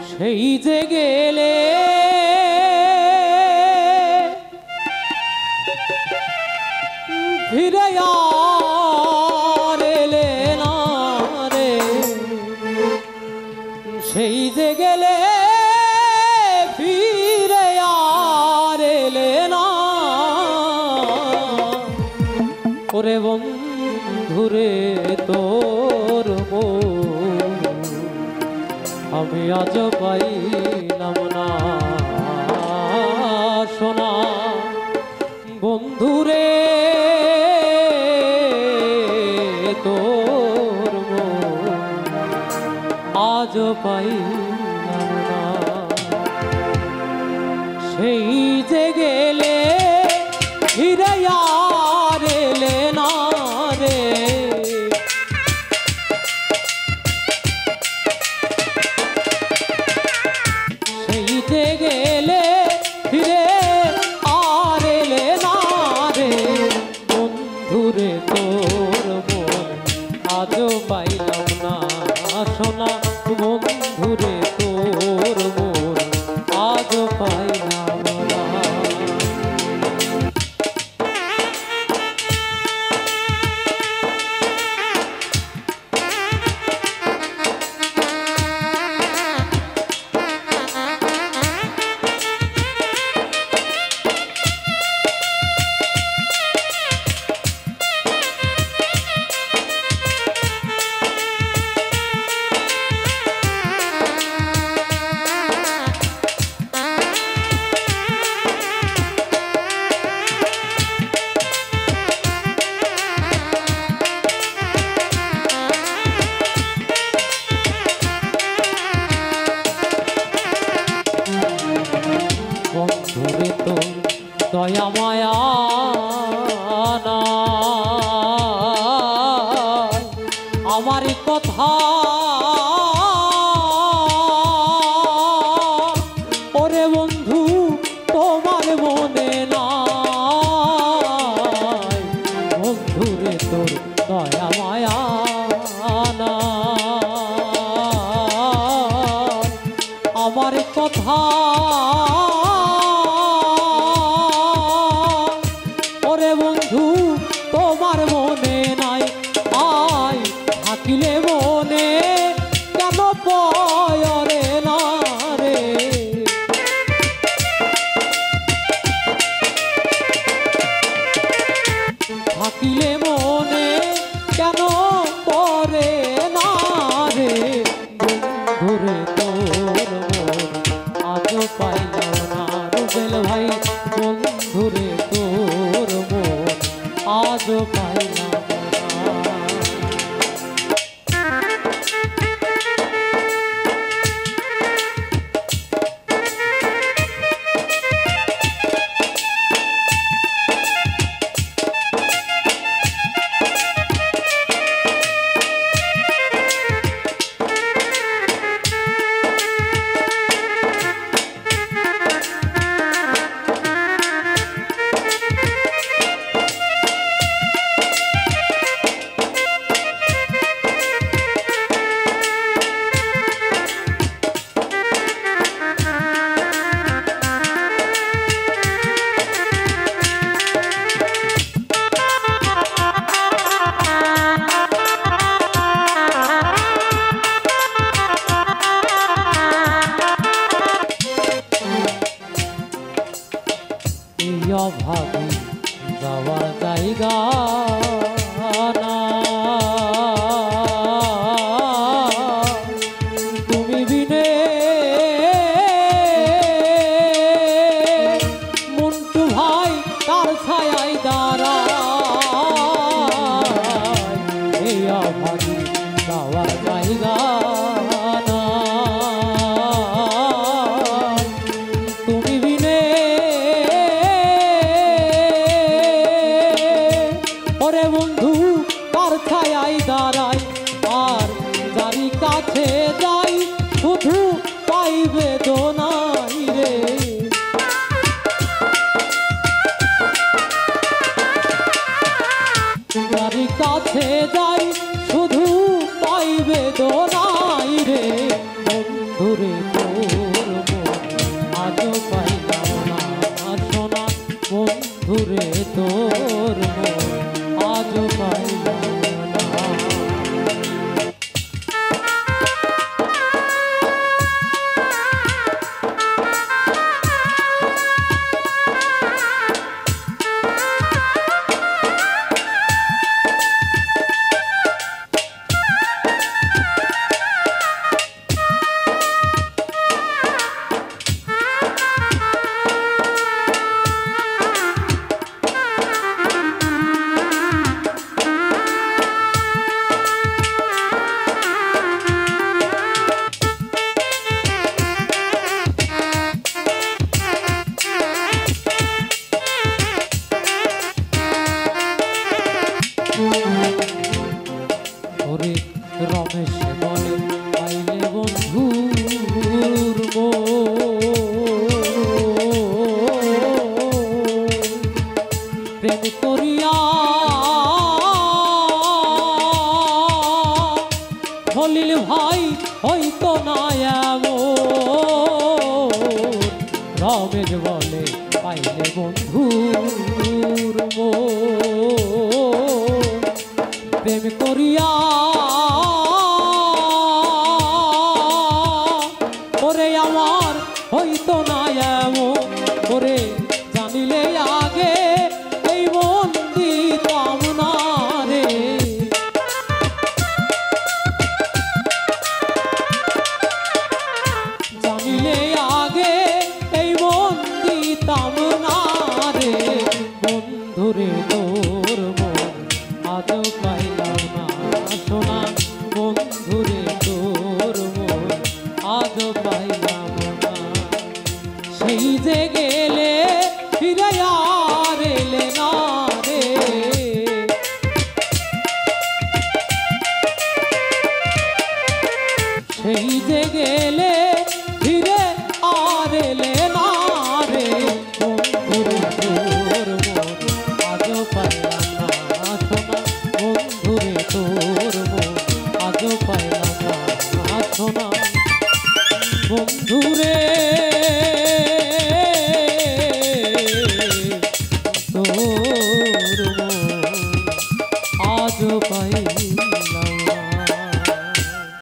সেই যে গেলে ফিরে আর এলে না রে, সেই যে গেলে ফিরে আর এলে না। ওরে বন্ধুরে তোর আমি আজ পাইলাম না সোনা। বন্ধুরে তোর আজ পাইলাম না। সেই যে গেলে ফিরে আর এলে না রে, সেই যে গেলে ফিরে আর এলে না রে। বন্ধুরে তোর আজ পাইলাম না সোনা। বন্ধুরে তোর আজ পাইলাম না। বন্ধুরে তো দয়া মায়া না, আমার কথা ওরে বন্ধু তোমার মনে নাই। বন্ধুরে তোর দয়া মায়া না, আমার কথা ওরে বন্ধু তোমার মনে নাই। আয় থাকিলে মনে কেন পয়রে না রে, থাকিলে মনে কেন পরে না রে। বন্ধুরে তোর আজ পাইলাম না রুবেল ভাই। বন্ধুরে তোর আজ পাইলাম না। অভাবী যাওয়ার জায়গা না, তুমি বিনে মন্টু ভাই তার ছায়ায় দাঁড়ায়। এই অভাবী যাওয়ার জায়গা না, তুমি বিনে ওরে বন্ধু তার ছায়ায় দাঁড়াই। আর যারি কাছে যাই শুধু পাইবে দোনাই রে, যারি কাছে যাই শুধু পাইবে দোনাই রে। বন্ধুরে রমেশ বলে পাইলে বন্ধুর মন প্রেম করিয়া ওরে আমার হইতো না এমন ওরে জানিলে আগে এই মন দিতাম না রে জানিলে আগে এই মন দিতাম না রে বন্ধুরে তোর মন আজ পাইলাম না সোনা বন্ধুরে তোর মন আজ পাইলাম না সেই যে গেলে ফিরে আর এলে না রে সেই যে